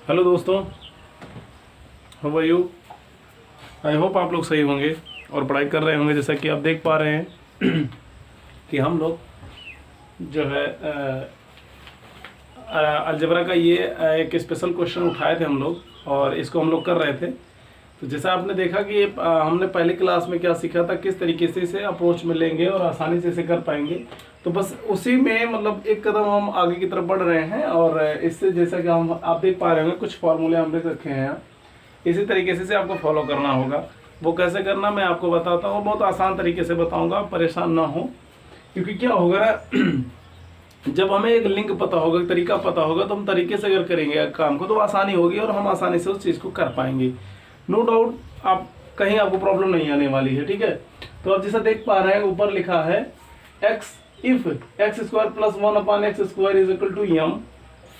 Hello दोस्तों, how are you. I hope आप लोग सही होंगे और पढ़ाई कर रहे होंगे। जैसा कि आप देख पा रहे हैं कि हम लोग जो है अलजेब्रा का ये एक स्पेशल क्वेश्चन उठाए थे हम लोग और इसको हम लोग कर रहे थे। तो जैसा आपने देखा कि हमने पहली क्लास में क्या सीखा था, किस तरीके से इसे अप्रोच में लेंगे और आसानी से इसे कर पाएंगे। तो बस उसी में मतलब एक कदम हम आगे की तरफ बढ़ रहे हैं और इससे जैसा कि हम आप देख पा रहे होंगे कुछ फॉर्मूले हमने रखे हैं यहाँ। इसी तरीके से आपको फॉलो करना होगा। वो कैसे करना मैं आपको बताता हूँ, बहुत आसान तरीके से बताऊँगा, आप परेशान ना हो। क्योंकि क्या होगा ना, जब हमें एक लिंक पता होगा, तरीका पता होगा, तो हम तरीके से अगर करेंगे काम को तो आसानी होगी और हम आसानी से उस चीज़ को कर पाएंगे। नो डाउट आप कहीं आपको प्रॉब्लम नहीं आने वाली है। ठीक है, तो आप जैसा देख पा रहे हैं ऊपर लिखा है x if x square plus 1/x square is equal to m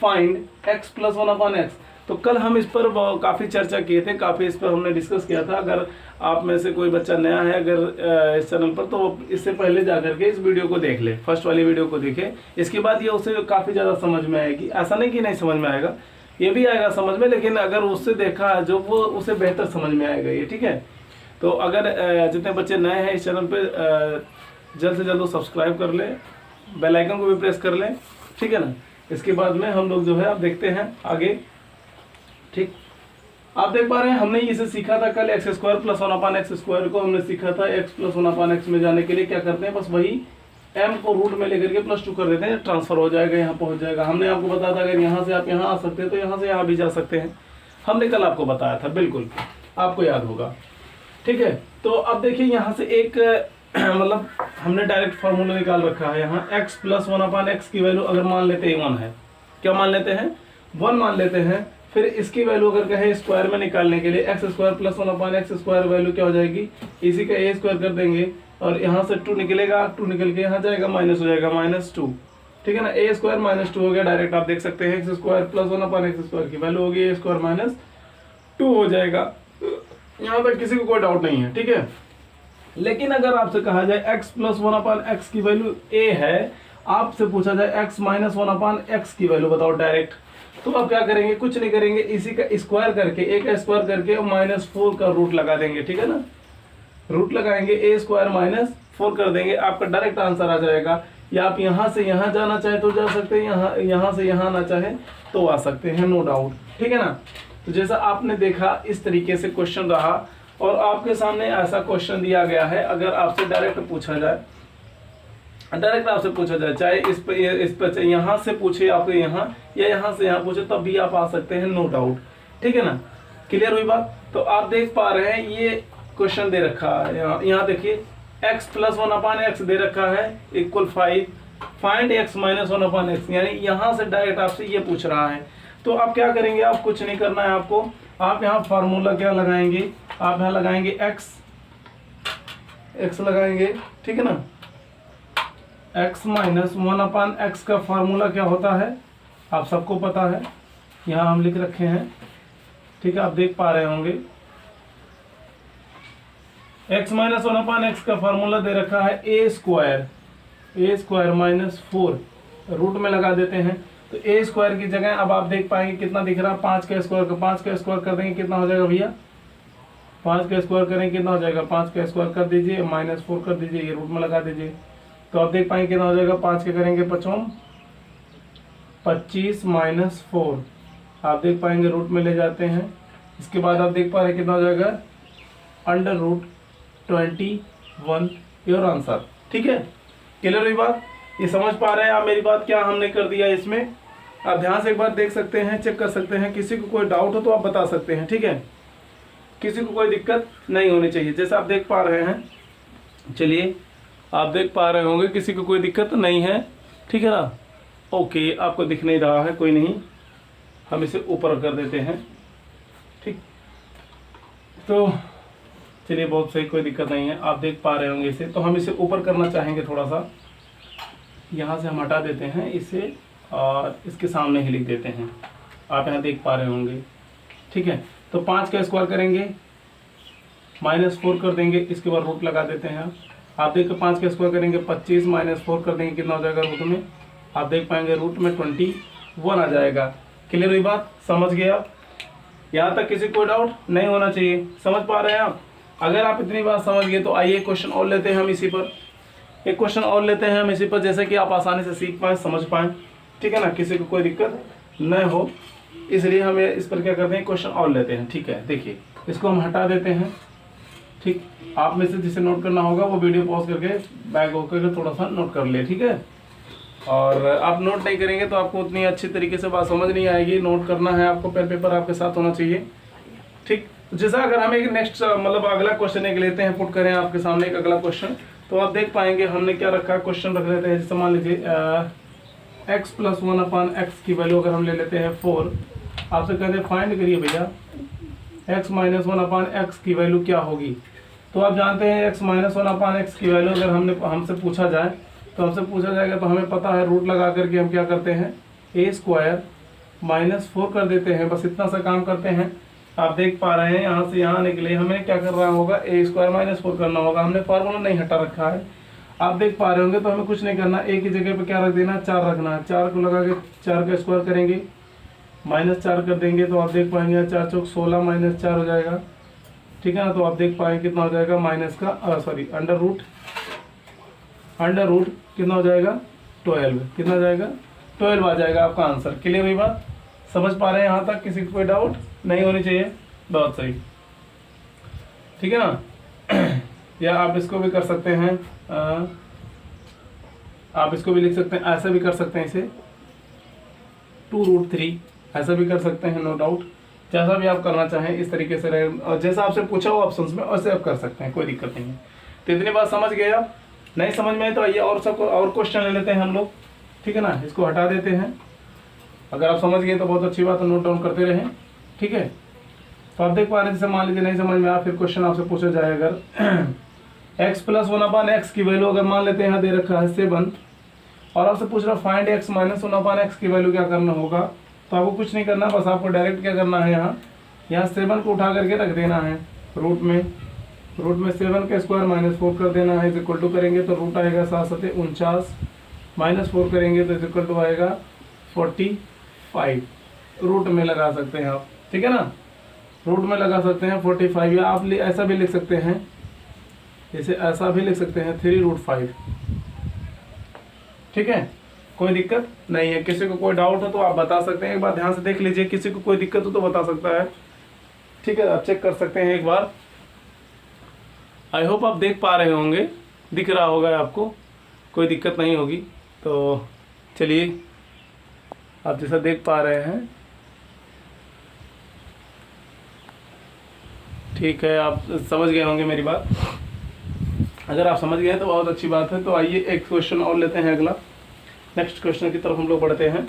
find x plus 1/x। तो कल हम इस पर काफ़ी चर्चा किए थे, काफ़ी इस पर हमने डिस्कस किया था। अगर आप में से कोई बच्चा नया है अगर इस चैनल पर, तो इससे पहले जाकर के इस वीडियो को देख ले, फर्स्ट वाली वीडियो को देखे। इसके बाद ये उसे काफ़ी ज़्यादा समझ में आएगी। ऐसा नहीं कि नहीं समझ में आएगा, ये भी आएगा समझ में, लेकिन अगर उससे देखा जो वो उसे बेहतर समझ में आएगा ये। ठीक है, तो अगर जितने बच्चे नए हैं इस चैनल पे जल्द से जल्द सब्सक्राइब कर ले, बेल आइकन को भी प्रेस कर ले। ठीक है ना। इसके बाद में हम लोग जो है आप देखते हैं आगे। ठीक, आप देख पा रहे हैं हमने इसे सीखा था कल, x square plus 1/x square को हमने सीखा था। x प्लस 1/x में जाने के लिए क्या करते हैं, बस वही m को रूट में लेकर के +2 कर देते हैं, ट्रांसफर हो जाएगा, यहाँ पहुंच जाएगा। हमने आपको बताया था अगर यहाँ से आप यहाँ आ सकते हैं तो यहाँ से यहाँ भी जा सकते हैं। हमने कल आपको बताया था, बिल्कुल आपको याद होगा। ठीक है, तो अब देखिए यहाँ से एक मतलब हमने डायरेक्ट फार्मूला निकाल रखा है। यहाँ x प्लस 1/x की वैल्यू अगर मान लेते हैं 1 है, क्या मान लेते हैं, 1 मान लेते हैं। फिर इसकी वैल्यू अगर कहे स्क्वायर में निकालने के लिए x square plus 1/x square value क्या हो जाएगी, इसी का a स्क्वायर कर देंगे और यहाँ से 2 निकलेगा, 2 निकल के यहाँ जाएगा, माइनस हो जाएगा, -2। ठीक है ना, a स्क्वायर -2 हो गया। डायरेक्ट आप देख सकते हैं x square plus 1/x square की वैल्यू होगी a स्क्वायर -2 हो जाएगा। यहाँ तक किसी को कोई डाउट नहीं है। ठीक है, लेकिन अगर आपसे कहा जाए x प्लस 1/x की वैल्यू a है, आपसे पूछा जाए x माइनस 1/x की वैल्यू बताओ डायरेक्ट, तो आप क्या करेंगे, कुछ नहीं करेंगे, इसी का स्क्वायर करके, a का स्क्वायर करके -4 का रूट लगा देंगे। ठीक है ना, रूट लगाएंगे, a स्क्वायर -4 कर देंगे, आपका डायरेक्ट आंसर आ जाएगा। या आप यहाँ से यहाँ जाना चाहे तो जा सकते हैं, यहाँ से यहाँ आना चाहे तो आ सकते हैं, नो डाउट। ठीक है ना। तो जैसा आपने देखा इस तरीके से क्वेश्चन रहा और आपके सामने ऐसा क्वेश्चन दिया गया है। अगर आपसे डायरेक्ट पूछा जाए, चाहे इस पर चाहे यहाँ से पूछे आपको यहाँ, या यहाँ से यहाँ पूछे, तब भी आप आ सकते हैं, नो डाउट। ठीक है ना, क्लियर हुई बात। तो आप देख पा रहे हैं ये क्वेश्चन दे रखा है, यहाँ देखिए x प्लस 1/x दे रखा है equal 5, find x minus 1/x, यानी यहाँ से डायरेक्ट आपसे ये पूछ रहा है। तो आप क्या करेंगे, आप कुछ नहीं करना है आपको, आप यहाँ फार्मूला क्या लगाएंगे, आप यहाँ लगाएंगे x लगाएंगे। ठीक है ना, x माइनस 1/x का फार्मूला क्या होता है आप सबको पता है, यहाँ हम लिख रखे हैं। ठीक है, आप देख पा रहे होंगे x माइनस 1/x का फार्मूला दे रखा है a स्क्वायर -4, रूट में लगा देते हैं। तो a स्क्वायर की जगह अब आप देख पाएंगे कितना दिख रहा है, 5 का स्क्वायर कर देंगे, कितना हो जाएगा भैया, 5 का स्क्वायर करेंगे कितना हो जाएगा, 5 का स्क्वायर कर दीजिए, -4 कर दीजिए, ये रूट में लगा दीजिए। तो आप देख पाएंगे कितना हो जाएगा, 5 के करेंगे 5 25 -4, आप देख पाएंगे रूट में ले जाते हैं। इसके बाद आप देख पा रहे हैं कितना हो जाएगा, √21 योर आंसर। ठीक है, क्लियर हुई बात, ये समझ पा रहे हैं आप मेरी बात, क्या हमने कर दिया इसमें। आप ध्यान से एक बार देख सकते हैं, चेक कर सकते हैं, किसी को कोई डाउट हो तो आप बता सकते हैं। ठीक है, किसी को कोई दिक्कत नहीं होनी चाहिए, जैसे आप देख पा रहे हैं। चलिए, आप देख पा रहे होंगे किसी को कोई दिक्कत नहीं है। ठीक है ना, ओके, आपको दिख नहीं रहा है, कोई नहीं, हम इसे ऊपर कर देते हैं। ठीक, तो चलिए बहुत सही, कोई दिक्कत नहीं है, आप देख पा रहे होंगे इसे। तो हम इसे ऊपर करना चाहेंगे थोड़ा सा, यहाँ से हम हटा देते हैं इसे और इसके सामने ही लिख देते हैं, आप यहाँ देख पा रहे होंगे। ठीक है, तो 5 का स्क्वायर करेंगे, -4 कर देंगे, इसके बाद रूट लगा देते हैं। आप देख 5 का स्क्वायर करेंगे, 25 -4 कर देंगे, कितना हो जाएगा रूट में, आप देख पाएंगे रूट में 21 आ जाएगा। क्लियर हुई बात, समझ गए आप? यहाँ तक किसी कोई डाउट नहीं होना चाहिए, समझ पा रहे हैं आप? अगर आप इतनी बात समझ गए तो आइए क्वेश्चन और लेते हैं हम इसी पर, एक क्वेश्चन और लेते हैं हम इसी पर, जैसे कि आप आसानी से सीख पाएँ, समझ पाएँ, ठीक है ना, किसी को कोई दिक्कत न हो, इसलिए हम इस पर क्या करते हैं, क्वेश्चन और लेते हैं। ठीक है, देखिए इसको हम हटा देते हैं। ठीक, आप में से जिसे नोट करना होगा वो वीडियो पॉज करके बैक होकर थोड़ा सा नोट कर ले, ठीक है। और आप नोट नहीं करेंगे तो आपको उतनी अच्छी तरीके से बात समझ नहीं आएगी, नोट करना है आपको, पेन पेपर आपके साथ होना चाहिए। ठीक, जैसा अगर हम एक नेक्स्ट मतलब अगला क्वेश्चन एक लेते हैं, पुट करें आपके सामने एक अगला क्वेश्चन, तो आप देख पाएंगे हमने क्या रखा है, क्वेश्चन रख लेते हैं, जैसे मान लीजिए x + 1/x की वैल्यू अगर हम ले लेते हैं 4, आपसे कहते हैं फाइंड करिए भैया x - 1/x की वैल्यू क्या होगी। तो आप जानते हैं x - 1/x की वैल्यू अगर हमसे पूछा जाए तो हमसे पूछा जाएगा तो हमें पता है रूट लगा करके हम क्या करते हैं, a² - 4 कर देते हैं, बस इतना सा काम करते हैं। आप देख पा रहे हैं यहाँ से यहाँ आने के लिए हमें क्या करना होगा, a² - 4 करना होगा, हमने फार्मूला नहीं हटा रखा है, आप देख पा रहे होंगे। तो हमें कुछ नहीं करना, a की जगह पे क्या रख देना, 4 रखना है, 4 को लगा के 4 का स्क्वायर करेंगे, -4 कर देंगे तो आप देख पाएंगे 4 चौक 16 - 4 हो जाएगा, ठीक है ना। तो आप देख पाएंगे कितना हो जाएगा, अंडर रूट कितना हो जाएगा, 12, कितना हो जाएगा, 12 आ जाएगा आपका आंसर। क्लियर हुई बात, समझ पा रहे हैं यहाँ तक, किसी को कोई डाउट नहीं होनी चाहिए, बहुत सही, ठीक है ना। या आप इसको भी कर सकते हैं, आप इसको भी लिख सकते हैं, ऐसा भी कर सकते हैं, इसे 2√3 ऐसा भी कर सकते हैं, नो डाउट, जैसा भी आप करना चाहें इस तरीके से रहे, और जैसा आपसे पूछा हो ऑप्शंस में वैसे आप कर सकते हैं, कोई दिक्कत नहीं है। तो इतनी बात समझ गए आप, नहीं समझ में आए तो आइए और क्वेश्चन ले लेते हैं हम लोग, ठीक है ना, इसको हटा देते हैं। अगर आप समझ गए तो बहुत अच्छी बात है, नोट डाउन करते रहें, ठीक है। तो आप देख पा रहे हैं, जैसे मान लीजिए नहीं समझ में आया, फिर क्वेश्चन आपसे पूछा जाए, अगर x + 1/x की वैल्यू अगर मान लेते हैं यहाँ दे रखा है 7, और आपसे पूछ रहा फाइंड x - 1/x की वैल्यू क्या करना होगा। तो आपको कुछ नहीं करना, बस आपको डायरेक्ट क्या करना है, यहाँ 7 को उठा करके रख देना है रूट में 7 का स्क्वायर -4 कर देना है, इक्वल टू करेंगे तो रूट आएगा 7 × 7 = 49, -4 करेंगे तो इक्वल टू आएगा 45, रूट में लगा सकते हैं आप, ठीक है ना, रूट में लगा सकते हैं 45, या आप ऐसा भी लिख सकते हैं, जैसे ऐसा भी लिख सकते हैं 3√5, ठीक है, कोई दिक्कत नहीं है। किसी को कोई डाउट हो तो आप बता सकते हैं, एक बार ध्यान से देख लीजिए, किसी को कोई दिक्कत हो तो बता सकता है, ठीक है, आप चेक कर सकते हैं एक बार। आई होप आप देख पा रहे होंगे, दिख रहा होगा आपको, कोई दिक्कत नहीं होगी। तो चलिए, आप जैसा देख पा रहे हैं, ठीक है, आप समझ गए होंगे मेरी बात। अगर आप समझ गए तो बहुत अच्छी बात है। तो आइए एक क्वेश्चन और लेते हैं, अगला नेक्स्ट क्वेश्चन की तरफ हम लोग बढ़ते हैं,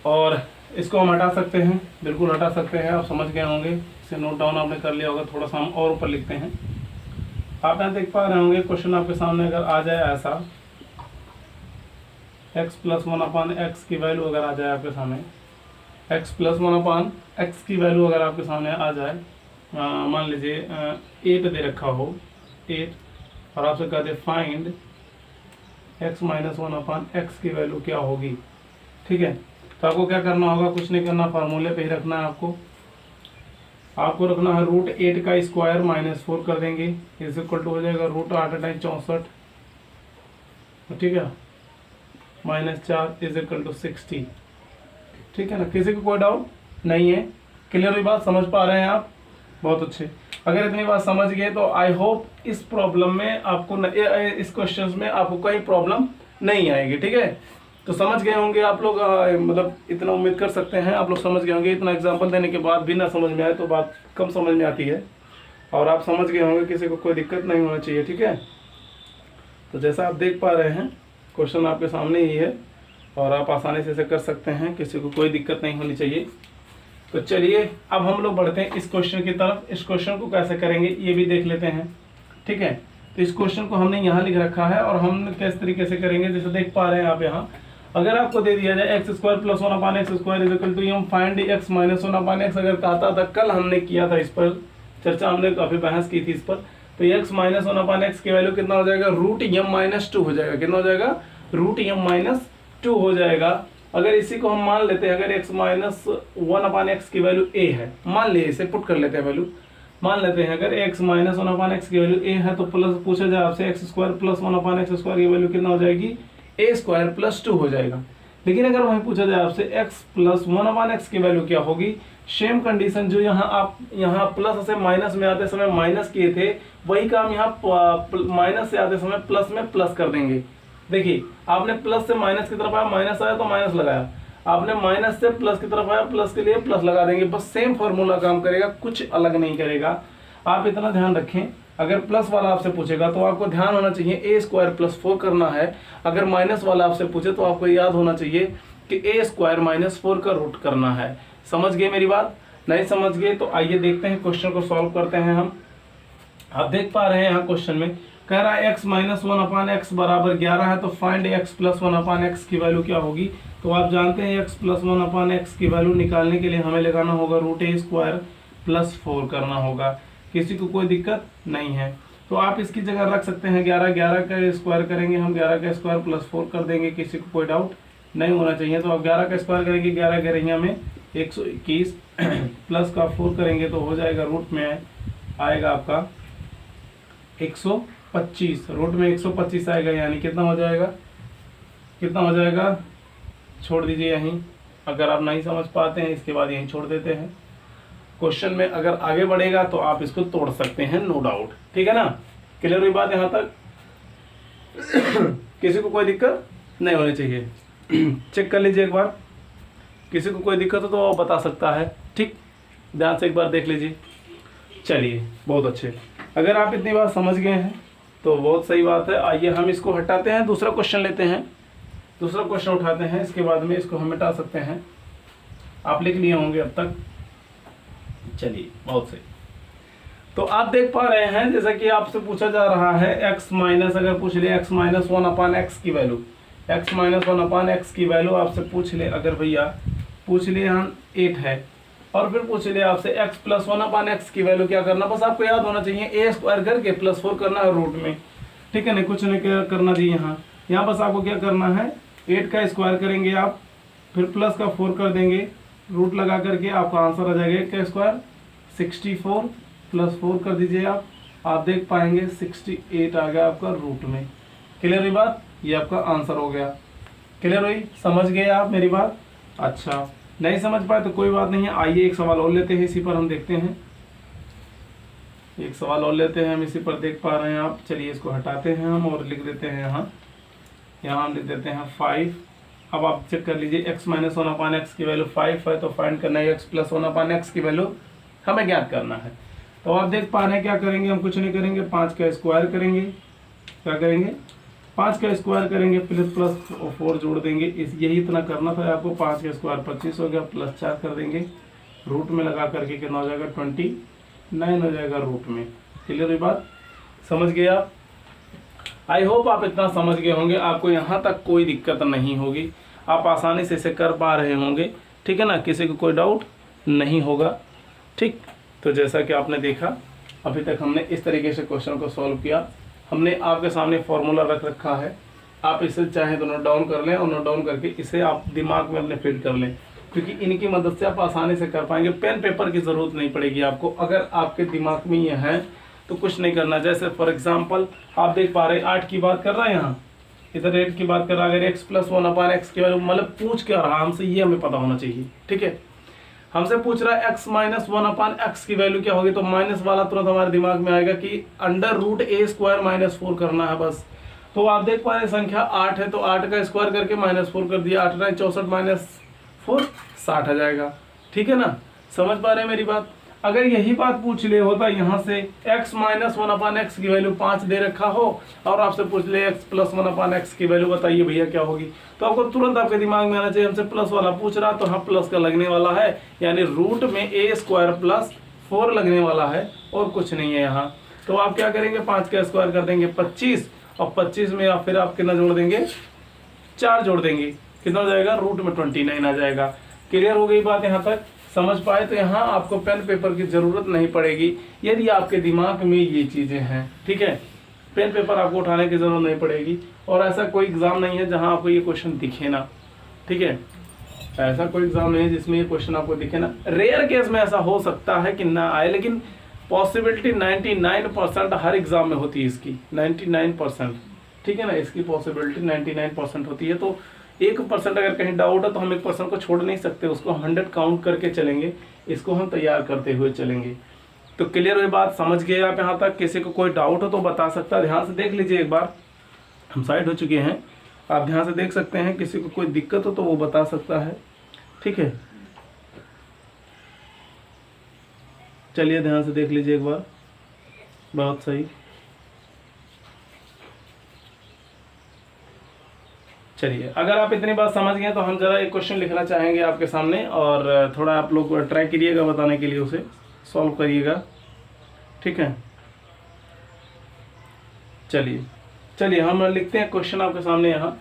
और इसको हम हटा सकते हैं, बिल्कुल हटा सकते हैं, आप समझ गए होंगे, इसे नोट डाउन आपने कर लिया होगा, थोड़ा सा हम और ऊपर लिखते हैं। आप यहाँ देख पा रहे होंगे क्वेश्चन आपके सामने अगर आ जाए ऐसा, x + 1/x की वैल्यू अगर आ जाए आपके सामने, x + 1/x की वैल्यू अगर आपके सामने आ जाए, मान लीजिए 8 दे रखा हो, 8, और आपसे कहते फाइंड x - 1/x की वैल्यू क्या होगी, ठीक है। तो आपको क्या करना होगा, कुछ नहीं करना, फार्मूले पे ही रखना है आपको रखना है √8 का स्क्वायर -4 कर देंगे, इज इक्वल टू हो जाएगा √8 × 64, ठीक है, -4 इज इक्वल टू 60, ठीक है ना। किसी को कोई डाउट नहीं है, क्लियर हुई बात, समझ पा रहे हैं आप, बहुत अच्छे। अगर इतनी बात समझ गए तो आई होप इस प्रॉब्लम में आपको इस क्वेश्चन में आपको कोई प्रॉब्लम नहीं आएगी, ठीक है। तो समझ गए होंगे आप लोग, मतलब इतना उम्मीद कर सकते हैं आप लोग समझ गए होंगे। इतना एग्जांपल देने के बाद भी ना समझ में आए तो बात कम समझ में आती है, और आप समझ गए होंगे, किसी को कोई दिक्कत नहीं होना चाहिए, ठीक है। तो जैसा आप देख पा रहे हैं क्वेश्चन आपके सामने ही है, और आप आसानी से इसे कर सकते हैं, किसी को कोई दिक्कत नहीं होनी चाहिए। तो चलिए अब हम लोग बढ़ते हैं इस क्वेश्चन की तरफ। इस क्वेश्चन को कैसे करेंगे ये भी देख लेते हैं, ठीक है। तो इस क्वेश्चन को हमने यहाँ लिख रखा है, और हम किस तरीके से करेंगे, जैसे देख पा रहे हैं आप यहाँ, अगर आपको दे दिया जाए x² + 1/x² is equal to हम फाइंड x - 1/x, अगर कहता था, कल हमने किया था इस पर चर्चा, हमने काफी बहस की थी इस पर। तो x - 1/x की वैल्यू कितना हो जाएगा, √m - 2 हो जाएगा, कितना हो जाएगा, √m - 2 हो जाएगा। अगर इसी को हम मान लेते हैं, अगर x माइनस 1/x की वैल्यू a है, मान लिए इसे पुट कर लेते हैं वैल्यू, मान लेते हैं अगर x माइनस 1/x की वैल्यू a है तो प्लस पूछा जाए आपसे x square plus 1/x square की वैल्यू कितना हो जाएगी, a स्क्वायर प्लस 2 हो जाएगा। लेकिन अगर वहीं पूछा जाए आपसे x प्लस 1/x की वैल्यू क्या होगी, सेम कंडीशन जो आप यहाँ प्लस से माइनस में आते समय माइनस किए थे, वही काम यहाँ माइनस से आते समय प्लस में प्लस कर देंगे। देखिए आपने प्लस से माइनस की तरफ आया, माइनस आया तो माइनस लगाया, आपने माइनस से प्लस की तरफ आया, प्लस के लिए प्लस लगा देंगे, बस सेम फॉर्मूला काम करेगा, कुछ अलग नहीं करेगा। आप इतना ध्यान रखें, अगर प्लस वाला आपसे पूछेगा तो आपको ध्यान होना चाहिए a स्क्वायर प्लस 4 करना है। अगर माइनस वाला आपसे पूछे तो आपको याद होना चाहिए कि a स्क्वायर माइनस 4 का रूट करना है। समझ गए मेरी बात? नहीं समझ गए तो आइए देखते हैं, क्वेश्चन को सॉल्व करते हैं हम। आप देख पा रहे हैं यहाँ क्वेश्चन में कह रहा है x माइनस 1/x बराबर 11 है, तो फाइंड x प्लस 1/x की वैल्यू क्या होगी। तो आप जानते हैं x प्लस 1/x की वैल्यू निकालने के लिए हमें लगाना होगा रूट a स्क्वायर प्लस 4 करना होगा। किसी को कोई दिक्कत नहीं है तो आप इसकी जगह रख सकते हैं 11 का स्क्वायर करेंगे हम, 11 का स्क्वायर प्लस 4 कर देंगे, किसी को कोई डाउट नहीं होना चाहिए। तो आप 11 का स्क्वायर करेंगे, 11 गरेंगे में 121 प्लस का 4 करेंगे तो हो जाएगा रूट में आएगा आपका 125, रूट में 125 आएगा, यानी कितना हो जाएगा, कितना हो जाएगा, छोड़ दीजिए यहीं, अगर आप नहीं समझ पाते हैं इसके बाद यहीं छोड़ देते हैं। क्वेश्चन में अगर आगे बढ़ेगा तो आप इसको तोड़ सकते हैं, नो डाउट, ठीक है ना। क्लियर हुई बात यहाँ तक? किसी को कोई दिक्कत नहीं होनी चाहिए। चेक कर लीजिए एक बार, किसी को कोई दिक्कत हो तो वो बता सकता है, ठीक, ध्यान से एक बार देख लीजिए। चलिए बहुत अच्छे, अगर आप इतनी बात समझ गए हैं तो बहुत सही बात है। आइए हम इसको हटाते हैं, दूसरा क्वेश्चन लेते हैं, दूसरा क्वेश्चन उठाते हैं, इसके बाद में इसको हम मिटा सकते हैं। आप लिख लिए होंगे अब तक, चलिए बहुत सही। तो आप देख पा रहे हैं जैसा कि आपसे पूछा जा रहा है x माइनस, अगर पूछ ले x माइनस 1/x की वैल्यू, x माइनस 1/x की वैल्यू आपसे पूछ ले, अगर भैया पूछ ले यहाँ 8 है और फिर पूछ ले आपसे x प्लस 1/x की वैल्यू क्या करना, बस आपको याद होना चाहिए a स्क्वायर करके प्लस 4 करना है रूट में, ठीक है ना, कुछ नहीं करना जी। यहाँ बस आपको क्या करना है, 8 का स्क्वायर करेंगे आप, फिर प्लस का 4 कर देंगे, रूट लगा करके आपका आंसर आ जाएगा 8 का स्क्वायर 64 प्लस 4 कर दीजिए आप देख पाएंगे 68 आ गया आपका रूट में। क्लियर हुई बात? ये आपका आंसर हो गया। क्लियर हुई? समझ गए आप मेरी बात? अच्छा, नहीं समझ पाए तो कोई बात नहीं है। आइए एक सवाल और लेते हैं, इसी पर हम देखते हैं, एक सवाल और लेते हैं हम इसी पर, देख पा रहे हैं आप। चलिए इसको हटाते हैं हम और लिख देते हैं यहाँ हम लिख देते हैं 5। अब आप चेक कर लीजिए, x माइनस 1/x की वैल्यू 5 है तो फाइंड करना है x प्लस 1/x की वैल्यू हमें ज्ञात करना है। तो आप देख पा रहे हैं क्या करेंगे, हम कुछ नहीं करेंगे, 5 का स्क्वायर करेंगे, क्या करेंगे, 5 का स्क्वायर करेंगे, प्लस 4 जोड़ देंगे, यही इतना करना था आपको। 5 का स्क्वायर 25 हो गया, प्लस 4 कर देंगे, रूट में लगा करके कितना हो जाएगा 29 हो जाएगा रूट में। क्लियर हुई बात? समझ गए आप? आई होप आप इतना समझ गए होंगे, आपको यहाँ तक कोई दिक्कत नहीं होगी, आप आसानी से इसे कर पा रहे होंगे, ठीक है ना, किसी को कोई डाउट नहीं होगा, ठीक। तो जैसा कि आपने देखा अभी तक हमने इस तरीके से क्वेश्चन को सॉल्व किया, हमने आपके सामने फॉर्मूला रख रखा है, आप इसे चाहें तो नोट डाउन कर लें और नोट डाउन करके इसे आप दिमाग में अपने फिट कर लें, क्योंकि इनकी मदद से आप आसानी से कर पाएंगे। पेन पेपर की ज़रूरत नहीं पड़ेगी आपको, अगर आपके दिमाग में ये है तो कुछ नहीं करना। जैसे फॉर एग्जांपल आप देख पा रहे हैं 8 की बात कर रहा है, यहाँ इधर 8 की बात कर रहा है, अगर x प्लस 1/x की वैल्यू, मतलब पूछ क्या रहा हमसे, ये हमें पता होना चाहिए, ठीक है। हमसे पूछ रहा है x माइनस 1/x की वैल्यू क्या होगी, तो माइनस वाला तुरंत हमारे दिमाग में आएगा कि under root a square minus 4 करना है बस। तो आप देख पा रहे हैं संख्या 8 है तो 8 का स्क्वायर करके माइनस 4 कर दिया, 8 9 64 माइनस 4 60 आ जाएगा, ठीक है ना। समझ पा रहे हैं मेरी बात? अगर यही बात पूछ ले होता यहाँ से x माइनस 1/x की वैल्यू 5 दे रखा हो और आपसे पूछ ले x प्लस 1/x की वैल्यू बताइए भैया क्या होगी, तो आपको तुरंत आपके दिमाग में आना चाहिए हमसे प्लस वाला पूछ रहा, तो हाँ प्लस का लगने वाला है, यानी रूट में a स्क्वायर प्लस 4 लगने वाला है और कुछ नहीं है यहाँ। तो आप क्या करेंगे, 5 का स्क्वायर कर देंगे 25 और 25 में आप फिर आप कितना जोड़ देंगे, 4 जोड़ देंगे, कितना हो जाएगा, रूट में 29 आ जाएगा। क्लियर हो गई बात यहाँ तक? समझ पाए? तो यहाँ आपको पेन पेपर की ज़रूरत नहीं पड़ेगी यदि आपके दिमाग में ये चीज़ें हैं, ठीक है। पेन पेपर आपको उठाने की ज़रूरत नहीं पड़ेगी और ऐसा कोई एग्ज़ाम नहीं है जहाँ आपको ये क्वेश्चन दिखे ना, ठीक है। ऐसा कोई एग्जाम नहीं है जिसमें ये क्वेश्चन आपको दिखे ना। रेयर केस में ऐसा हो सकता है कि ना आए, लेकिन पॉसिबिलिटी 99% हर एग्जाम में होती है इसकी, 99%, ठीक है ना। इसकी पॉसिबिलिटी 99% होती है। तो 1% अगर कहीं डाउट है तो हम 1% को छोड़ नहीं सकते, उसको हम 100 काउंट करके चलेंगे, इसको हम तैयार करते हुए चलेंगे। तो क्लियर हुई बात, समझ गए आप यहाँ तक? किसी को कोई डाउट हो तो बता सकता है, ध्यान से देख लीजिए एक बार। हम साइड हो चुके हैं, आप ध्यान से देख सकते हैं, किसी को कोई दिक्कत हो तो वो बता सकता है, ठीक है। चलिए ध्यान से देख लीजिए एक बार, बहुत सही। चलिए, अगर आप इतनी बात समझ गए तो हम जरा एक क्वेश्चन लिखना चाहेंगे आपके सामने, और थोड़ा आप लोग ट्राई करिएगा बताने के लिए, उसे सॉल्व करिएगा, ठीक है। चलिए हम लिखते हैं क्वेश्चन आपके सामने यहाँ,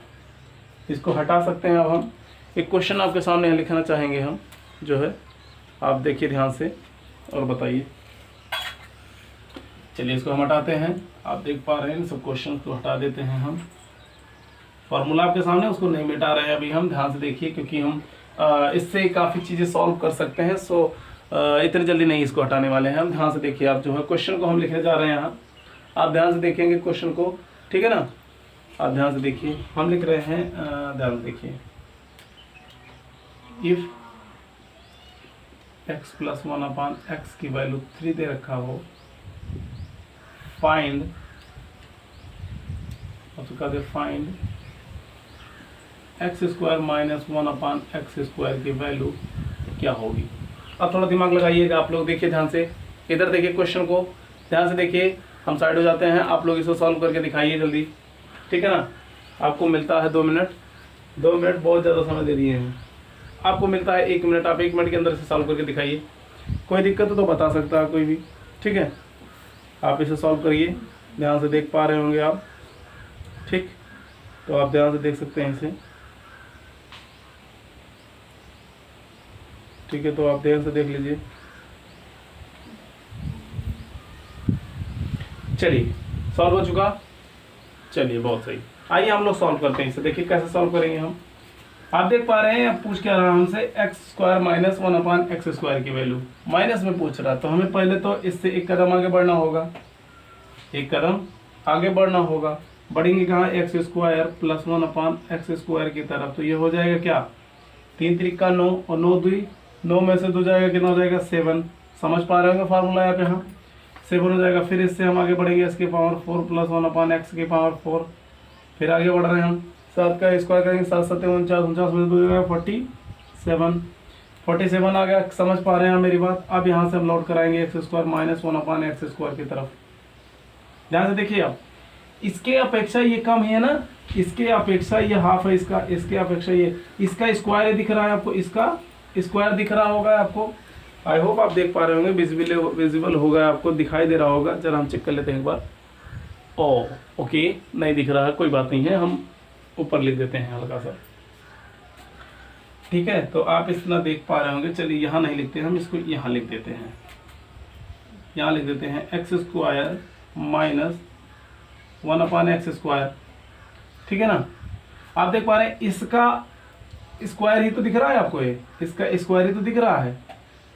इसको हटा सकते हैं। अब हम एक क्वेश्चन आपके सामने यहाँ लिखना चाहेंगे हम, जो है आप देखिए ध्यान से और बताइए। चलिए इसको हम हटाते हैं, आप देख पा रहे हैं सब क्वेश्चन को हटा देते हैं हम। फॉर्मूला आपके सामने, उसको नहीं मिटा रहे हैं अभी हम, ध्यान से देखिए, क्योंकि हम इससे काफ़ी चीज़ें सॉल्व कर सकते हैं। सो इतनी जल्दी नहीं इसको हटाने वाले हैं हम। ध्यान से देखिए आप, जो है क्वेश्चन को हम लिखने जा रहे हैं यहाँ, आप ध्यान से देखेंगे क्वेश्चन को, ठीक है ना। आप ध्यान से देखिए, हम लिख रहे हैं, ध्यान से देखिए। इफ x + 1/x की वैल्यू 3 दे रखा हो, फाइंड, फाइंड x² - 1/x² की वैल्यू क्या होगी। अब थोड़ा दिमाग लगाइएगा आप लोग, देखिए ध्यान से, इधर देखिए क्वेश्चन को, ध्यान से देखिए। हम साइड हो जाते हैं, आप लोग इसको सॉल्व करके दिखाइए जल्दी, ठीक है ना। आपको मिलता है 2 मिनट, 2 मिनट बहुत ज़्यादा समय दे दिए हैं। आपको मिलता है 1 मिनट, आप 1 मिनट के अंदर इसे सॉल्व करके दिखाइए। कोई दिक्कत हो तो बता सकता है कोई भी, ठीक है। आप इसे सॉल्व करिए, ध्यान से देख पा रहे होंगे आप, ठीक। तो आप ध्यान से देख सकते हैं इसे, ठीक है। तो आप ध्यान से देख लीजिए। चलिए सॉल्व हो चुका, चलिए बहुत सही। आइए हम लोग सॉल्व करते हैं इसे, देखिए कैसे सॉल्व करेंगे हम। आप देख पा रहे हैं, अब पूछ क्या रहा है हमसे, x² - 1/x² की वैल्यू माइनस में पूछ रहा है। तो हमें पहले तो इससे एक कदम आगे बढ़ना होगा, एक कदम आगे बढ़ना होगा। बढ़ेंगे कहाँ, x² + 1/x² की तरफ। तो ये हो जाएगा क्या, 3 × 3 = 9, और 9 × 2 9 में से 2 जाएगा, कितना हो जाएगा 7। समझ पा रहे होंगे फार्मूला यहाँ पे, हम 7 हो जाएगा। फिर इससे हम आगे बढ़ेंगे, x⁴ + 1/x⁴। फिर आगे बढ़ रहे हैं हम, 7 का स्क्वायर करेंगे, 7 × 7 = 49, 49 में 2 जाएगा 47, 47 आ गया। समझ पा रहे हैं मेरी बात। अब यहाँ से हम लौट कराएंगे x² - 1/x² की तरफ। ध्यान से देखिए आप, इसके अपेक्षा ये कम है ना, इसके अपेक्षा ये हाफ है इसका, इसके अपेक्षा ये, इसका स्क्वायर दिख रहा है आपको, इसका स्क्वायर दिख रहा होगा आपको। आई होप आप देख पा रहे होंगे, विजिबल होगा आपको, दिखाई दे रहा होगा। जरा हम चेक कर लेते हैं एक बार। ओके, नहीं दिख रहा है, कोई बात नहीं है, हम ऊपर लिख देते हैं हल्का सा, ठीक है। तो आप इतना देख पा रहे होंगे। चलिए यहाँ नहीं लिखते, हम इसको यहाँ लिख देते हैं, यहाँ लिख देते हैं x² - 1/x², ठीक है ना। आप देख पा रहे हैं, इसका स्क्वायर ही तो दिख रहा है आपको, ये इसका स्क्वायर ही तो दिख रहा है।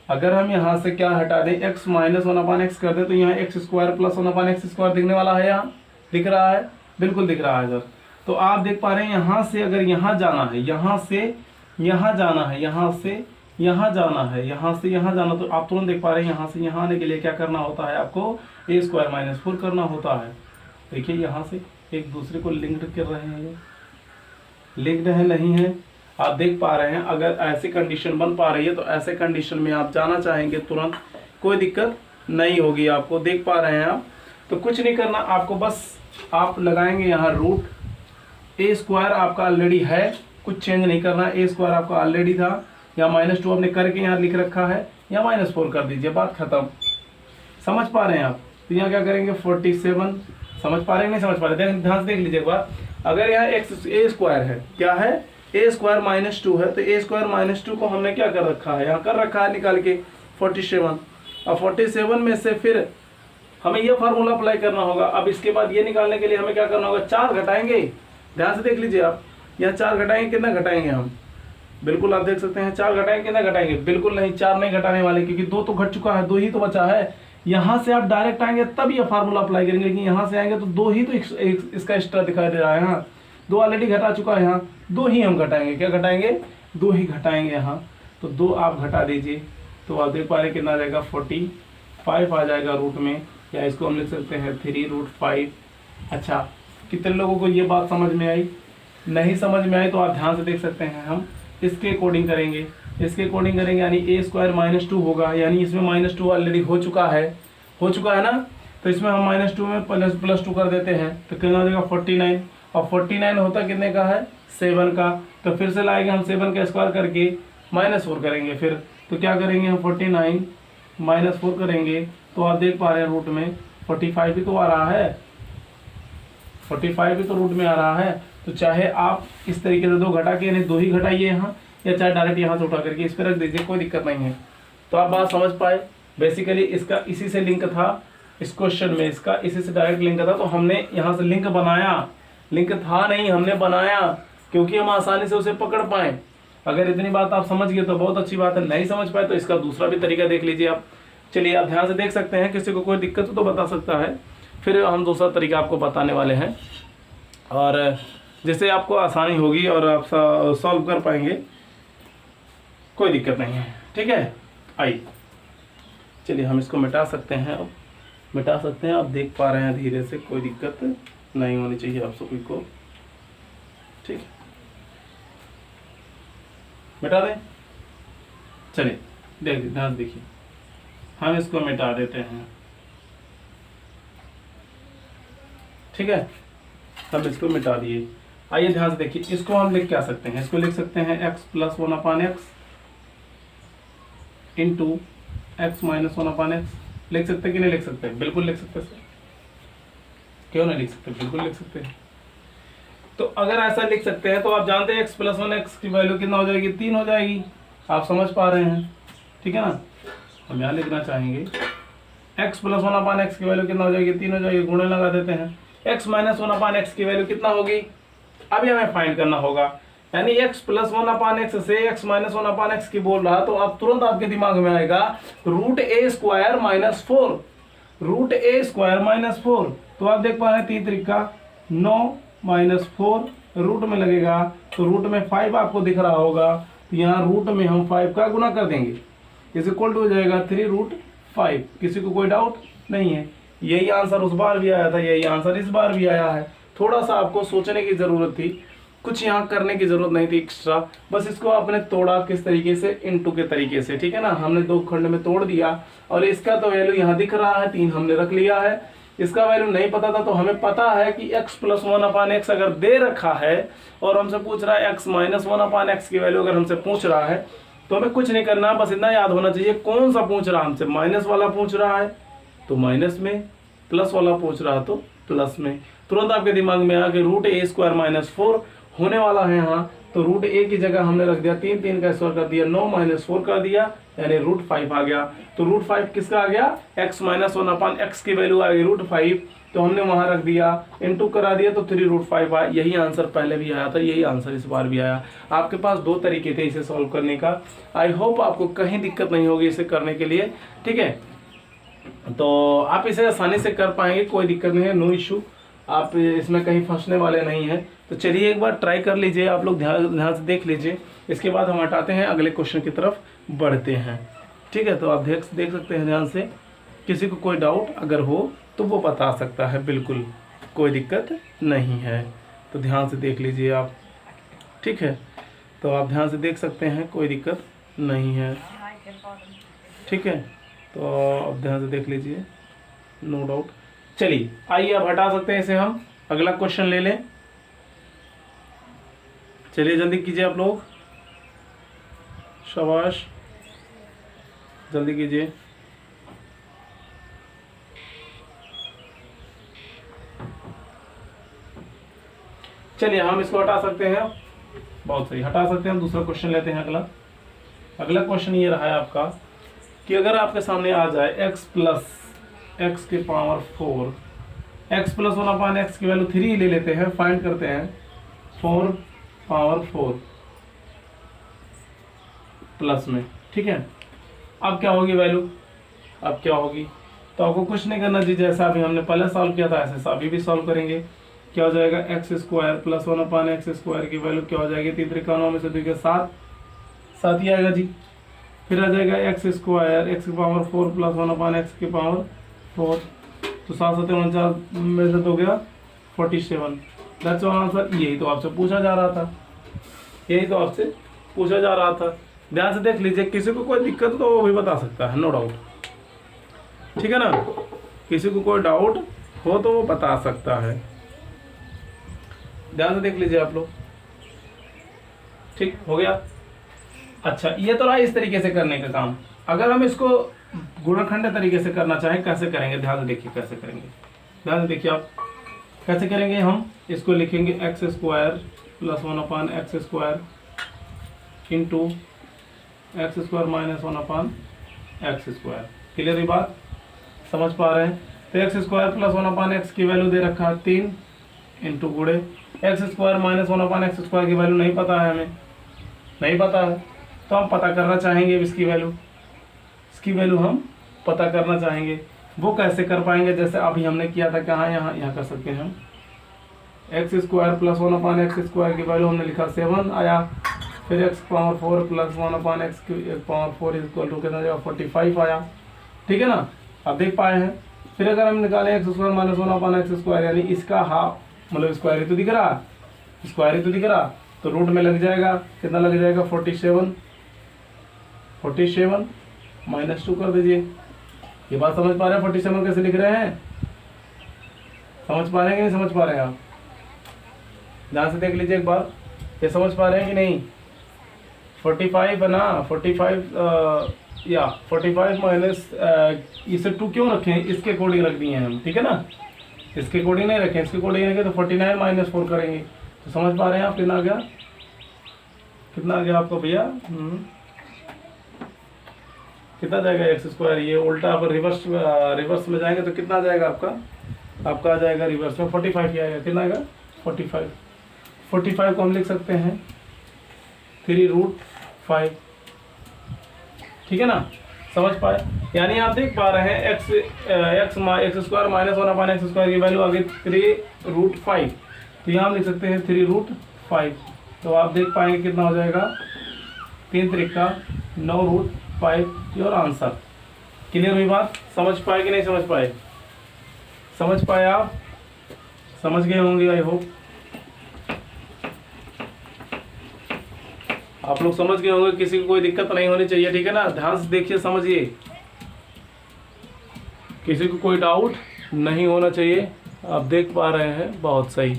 अगर हम यहाँ से क्या हटा दें, x - 1/x कर दें, तो यहाँ x² + 1/x² दिखने वाला है, यहाँ दिख रहा है, बिल्कुल दिख रहा है सर। तो आप देख पा रहे हैं, यहाँ से अगर यहाँ जाना है, यहाँ से यहाँ जाना है, यहाँ से यहाँ जाना है, यहाँ से यहाँ जाना, तो आप तुरंत देख पा रहे हैं, यहाँ से यहाँ आने के लिए क्या करना होता है आपको, a² - 4 करना होता है। देखिए यहाँ से एक दूसरे को लिंक्ड कर रहे हैं, ये लिंक्ड है नहीं है, आप देख पा रहे हैं। अगर ऐसी कंडीशन बन पा रही है तो ऐसे कंडीशन में आप जाना चाहेंगे तुरंत, कोई दिक्कत नहीं होगी आपको, देख पा रहे हैं आप। तो कुछ नहीं करना आपको, बस आप लगाएंगे यहाँ रूट, a² आपका ऑलरेडी है, कुछ चेंज नहीं करना, a² आपका ऑलरेडी था, या -2 आपने करके यहाँ लिख रखा है, या -4 कर दीजिए, बात खत्म। समझ पा रहे हैं आप। तो यहाँ क्या करेंगे, 47, समझ पा रहे हैं नहीं समझ पा रहे हैं, ध्यान से देख लीजिए एक बार। अगर यहाँ a² है, क्या है, a² -2 है, तो a² -2 को हमने क्या कर रखा है, यहाँ कर रखा है निकाल के 47। अब 47 में से फिर हमें यह फार्मूला अप्लाई करना होगा। अब इसके बाद ये निकालने के लिए हमें क्या करना होगा, 4 घटाएंगे। ध्यान से देख लीजिए आप, यहाँ 4 घटाएंगे, कितना घटाएंगे हम, बिल्कुल आप देख सकते हैं 4 घटाएंगे कि ना घटाएंगे, बिल्कुल नहीं, 4 नहीं घटाने वाले, क्योंकि 2 तो घट चुका है, 2 ही तो बचा है। यहाँ से आप डायरेक्ट आएंगे तब ये फार्मूला अप्लाई करेंगे, लेकिन यहाँ से आएंगे तो 2 ही तो इसका एक्स्ट्रा दिखाई दे रहा है। यहाँ 2 ऑलरेडी घटा चुका है, यहाँ 2 ही हम घटाएंगे। क्या घटाएंगे? 2 ही घटाएंगे यहाँ। तो 2 आप घटा दीजिए तो आप देख पा रहे कितना आ जाएगा, 45 आ जाएगा रूट में, या इसको हम लिख सकते हैं 3√5। अच्छा, कितने लोगों को ये बात समझ में आई? नहीं समझ में आई तो आप ध्यान से देख सकते हैं, हम इसके अकॉर्डिंग करेंगे, इसके अकॉर्डिंग करेंगे, यानी a² -2 होगा, यानी इसमें -2 ऑलरेडी हो चुका है ना, तो इसमें हम -2 में +2 कर देते हैं, तो कितना हो जाएगा 49, और 49 होता कितने का है? 7 का। तो फिर से लाएंगे हम 7 का स्क्वायर करके -4 करेंगे फिर, तो क्या करेंगे हम 49 -4 करेंगे, तो आप देख पा रहे हैं रूट में 45 भी तो आ रहा है, 45 भी तो रूट में आ रहा है। तो चाहे आप इस तरीके से 2 घटा के, यानी 2 ही घटाइए यहाँ, या चाहे डायरेक्ट यहाँ से उठा करके इस पर रख दीजिए, कोई दिक्कत नहीं है। तो आप बात समझ पाए। बेसिकली इसका इसी से लिंक था, इस क्वेश्चन में इसका इसी से डायरेक्ट लिंक था, तो हमने यहाँ से लिंक बनाया, लिंक था नहीं, हमने बनाया, क्योंकि हम आसानी से उसे पकड़ पाए। अगर इतनी बात आप समझ गए तो बहुत अच्छी बात है, नहीं समझ पाए तो इसका दूसरा भी तरीका देख लीजिए आप। चलिए आप ध्यान से देख सकते हैं, किसी को कोई दिक्कत हो तो बता सकता है, फिर हम दूसरा तरीका आपको बताने वाले हैं, और जिससे आपको आसानी होगी और आप सॉल्व कर पाएंगे, कोई दिक्कत नहीं है। ठीक है, आइए चलिए हम इसको मिटा सकते हैं, अब मिटा सकते हैं, आप देख पा रहे हैं धीरे से, कोई दिक्कत नहीं होनी चाहिए आप सभी को। ठीक है, मिटा दें। चलिए ध्यान से देखिए, हम इसको मिटा देते हैं। ठीक है, हम इसको मिटा दिए। आइए ध्यान से देखिए, इसको हम लिख क्या सकते हैं? इसको लिख सकते हैं x + 1/x into x - 1/x। लिख सकते कि नहीं लिख सकते? बिल्कुल लिख सकते सर, क्यों नहीं लिख सकते? बिल्कुल लिख सकते हैं। तो अगर ऐसा लिख सकते हैं तो आप जानते हैं x + 1x की वैल्यू कितना हो जाएगी? 3 हो जाएगी। आप समझ पा रहे हैं, ठीक है ना? हम यहाँ लिखना चाहेंगे x + 1/x की वैल्यू कितना हो जाएगी? 3 हो जाएगी। गुणे लगा देते हैं। x - 1/x की वैल्यू कितना होगी? अभी हमें फाइंड करना होगा, यानी x + 1/x से x - 1/x की बोल रहा, तो अब तुरंत आपके दिमाग में आएगा √a² - 4, √a² - 4। तो आप देख पा रहे हैं 3 तरीका 9 - 4 रूट में लगेगा, तो रूट में 5 आपको दिख रहा होगा, तो यहाँ रूट में हम 5 का गुना कर देंगे, इज इक्वल टू हो जाएगा 3√5। किसी को कोई डाउट नहीं है? यही आंसर उस बार भी आया था, यही आंसर इस बार भी आया है। थोड़ा सा आपको सोचने की जरूरत थी, कुछ यहाँ करने की जरूरत नहीं थी एक्स्ट्रा, बस इसको आपने तोड़ा किस तरीके से? इनटू के तरीके से, ठीक है ना? हमने 2 खंड में तोड़ दिया, और इसका तो वैल्यू यहाँ दिख रहा है 3, हमने रख लिया है। इसका वैल्यू नहीं पता था, तो हमें पता है कि x + 1/x अगर दे रखा है और हमसे पूछ रहा है x - 1/x की वैल्यू अगर हमसे पूछ रहा है, तो हमें कुछ नहीं करना, बस इतना याद होना चाहिए कौन सा पूछ रहा है हमसे। माइनस वाला पूछ रहा है तो माइनस में, प्लस वाला पूछ रहा तो प्लस में। तुरंत आपके दिमाग में आ कि √a² - 4 होने वाला है यहाँ, तो √a की जगह हमने रख दिया 3 का स्क्वायर कर दिया, 9 - 4 कर दिया, यानी √5 आ गया। तो √5 किसका आ गया? x - 1/x की वैल्यू आ गई √5, तो हमने वहां रख दिया, इनटू करा दिया, तो 3√5 आया। यही आंसर पहले भी आया था, यही आंसर इस बार भी आया। आपके पास 2 तरीके थे इसे सॉल्व करने का। आई होप आपको कहीं दिक्कत नहीं होगी इसे करने के लिए, ठीक है? तो आप इसे आसानी से कर पाएंगे, कोई दिक्कत नहीं है, नो इशू, आप इसमें कहीं फंसने वाले नहीं हैं। तो चलिए एक बार ट्राई कर लीजिए, आप लोग ध्यान से देख लीजिए। इसके बाद हम हटाते हैं, अगले क्वेश्चन की तरफ बढ़ते हैं, ठीक है? तो आप देख सकते हैं ध्यान से, किसी को कोई डाउट अगर हो तो वो बता सकता है, बिल्कुल कोई दिक्कत नहीं है। तो ध्यान से देख लीजिए आप, ठीक है? तो आप ध्यान से देख सकते हैं, कोई दिक्कत नहीं है, ठीक है? तो आप ध्यान से देख लीजिए, नो डाउट। चलिए आइए अब हटा सकते हैं इसे, हम अगला क्वेश्चन ले लें। चलिए जल्दी कीजिए आप लोग, शाबाश, जल्दी कीजिए। चलिए हम इसको हटा सकते हैं, बहुत सही, हटा सकते हैं। हम दूसरा क्वेश्चन लेते हैं। अगला क्वेश्चन ये रहा है आपका कि अगर आपके सामने आ जाए x + x⁴, x + 1/x की वैल्यू 3 ले लेते हैं, फाइंड करते हैं 4/4। प्लस में, ठीक है। अब क्या होगी वैल्यू, अब क्या होगी, तो आपको कुछ नहीं करना जी, जैसा अभी हमने पहले सॉल्व किया था ऐसे अभी भी सॉल्व करेंगे। क्या हो जाएगा, x square plus 1/x square की वैल्यू क्या हो जाएगी, 3 त्रिका 9 में से 2 के 7 ही आएगा जी। फिर आ जाएगा एक्स स्क्वायर x की पावर 4 प्लस 1/x की पावर 4, तो 7 7 49 में से 2 गया 47। That's all answer. यही तो आपसे पूछा जा रहा था, यही तो आपसे पूछा जा रहा था। ध्यान से देख लीजिए, किसी को कोई दिक्कत हो तो वो भी बता सकता है, नो डाउट, ठीक है ना। किसी को कोई डाउट हो तो वो बता सकता है, ध्यान से देख लीजिए आप लोग, ठीक हो गया। अच्छा, ये तो रहा इस तरीके से करने का काम। अगर हम इसको गुणनखंड तरीके से करना चाहें कैसे करेंगे, ध्यान से देखिए कैसे करेंगे, ध्यान से देखिए आप कैसे करेंगे। हम इसको लिखेंगे x square plus 1/x square into x square minus 1/x square. Clear ये बात, समझ पा रहे हैं। तो एक्स स्क्वायर प्लस 1/x की वैल्यू दे रखा है 3 इंटू गुणे x square minus 1/x square की वैल्यू नहीं पता है, हमें नहीं पता है, तो हम पता करना चाहेंगे इसकी वैल्यू, इसकी वैल्यू हम पता करना चाहेंगे। वो कैसे कर पाएंगे, जैसे अभी हमने किया था, कहाँ, यहाँ कर सकते हैं हम। X square plus 1/x square की वैल्यू हमने लिखा 7 आया, फिर एक्स पावर 4 प्लस 1/x की पावर 4 इक्वल टू कितना जाएगा 45 आया, ठीक है ना। आप देख पाए हैं। फिर अगर हम निकालें x square minus 1/x square, यानी इसका हाफ, मतलब स्क्वायर ही तो दिख रहा, स्क्वायर ही तो दिख रहा, तो रूट में लग जाएगा, कितना लग जाएगा 47 माइनस 2 कर दीजिए। ये बात समझ पा रहे हैं, 47 कैसे लिख रहे हैं, समझ पा रहे हैं कि नहीं समझ पा रहे हैं आप, ध्यान से देख लीजिए एक बार, ये समझ पा रहे हैं कि नहीं। 45 है ना, 45 माइनस इसे 2 क्यों रखें, इसके अकॉर्डिंग रख दिए हैं हम, ठीक है ना, इसके अकॉर्डिंग नहीं रखें, इसके अकॉर्डिंग रखें तो 49 माइनस 4 करेंगे, तो समझ पा रहे हैं आप कितना आ गया, कितना आ गया आपको भैया, कितना जाएगा एक्स स्क्वायर, ये उल्टा आप रिवर्स में जाएंगे तो कितना आ जाएगा आपका आ जाएगा रिवर्स में 45 ही आएगा, कितना आएगा 45 को हम लिख सकते हैं 3√5, ठीक है ना, समझ पाए। यानी आप देख पा रहे हैं x square minus 1/x square की वैल्यू आ गई 3√5, तो यहाँ हम लिख सकते हैं 3√5, तो आप देख पाएंगे कितना हो जाएगा 3 त्रिका 9√5, योर आंसर। क्लियर हुई बात, समझ पाए कि नहीं समझ पाए, समझ पाए आप, समझ गए होंगे आई होप, आप लोग समझ गए होंगे, किसी को कोई दिक्कत नहीं होनी चाहिए, ठीक है ना। ध्यान से देखिए समझिए, किसी को कोई डाउट नहीं होना चाहिए, आप देख पा रहे हैं, बहुत सही,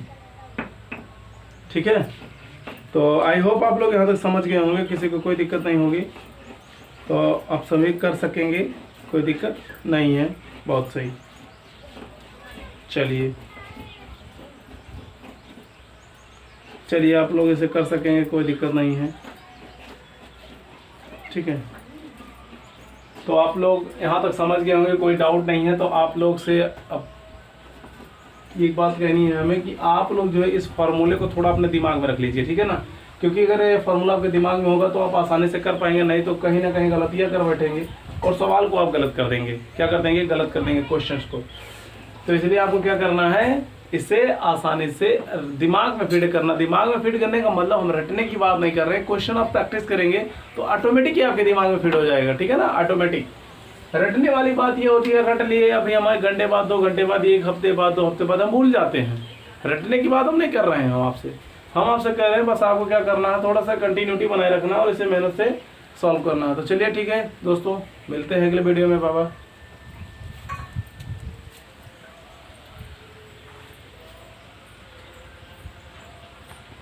ठीक है। तो आई होप आप लोग यहाँ तक समझ गए होंगे, किसी को कोई दिक्कत नहीं होगी, तो आप सभी कर सकेंगे, कोई दिक्कत नहीं है, बहुत सही। चलिए आप लोग इसे कर सकेंगे, कोई दिक्कत नहीं है, ठीक है। तो आप लोग यहाँ तक समझ गए होंगे, कोई डाउट नहीं है, तो आप लोग से अब एक बात कहनी है हमें कि आप लोग जो है इस फार्मूले को थोड़ा अपने दिमाग में रख लीजिए, ठीक है ना, क्योंकि अगर ये फार्मूला आपके दिमाग में होगा तो आप आसानी से कर पाएंगे, नहीं तो कहीं ना कहीं गलतियाँ कर बैठेंगे और सवाल को आप गलत कर देंगे, क्या कर देंगे, गलत कर देंगे क्वेश्चंस को। तो इसलिए आपको क्या करना है, इसे आसानी से दिमाग में फीड करना। दिमाग में फीड करने का मतलब हम रटने की बात नहीं कर रहे हैं, क्वेश्चन आप प्रैक्टिस करेंगे तो ऑटोमेटिक ही आपके दिमाग में फीड हो जाएगा, ठीक है ना, ऑटोमेटिक। रटने वाली बात ये होती है, रट लिए अभी हमारे घंटे बाद 2 घंटे बाद 1 हफ्ते बाद 2 हफ्ते बाद हम भूल जाते हैं। रटने की बात हम नहीं कर रहे हैं, हम आपसे कह रहे हैं बस आपको क्या करना है, थोड़ा सा कंटिन्यूटी बनाए रखना और इसे मेहनत से सॉल्व करना है। तो चलिए ठीक है दोस्तों, मिलते हैं अगले वीडियो में, बाबा।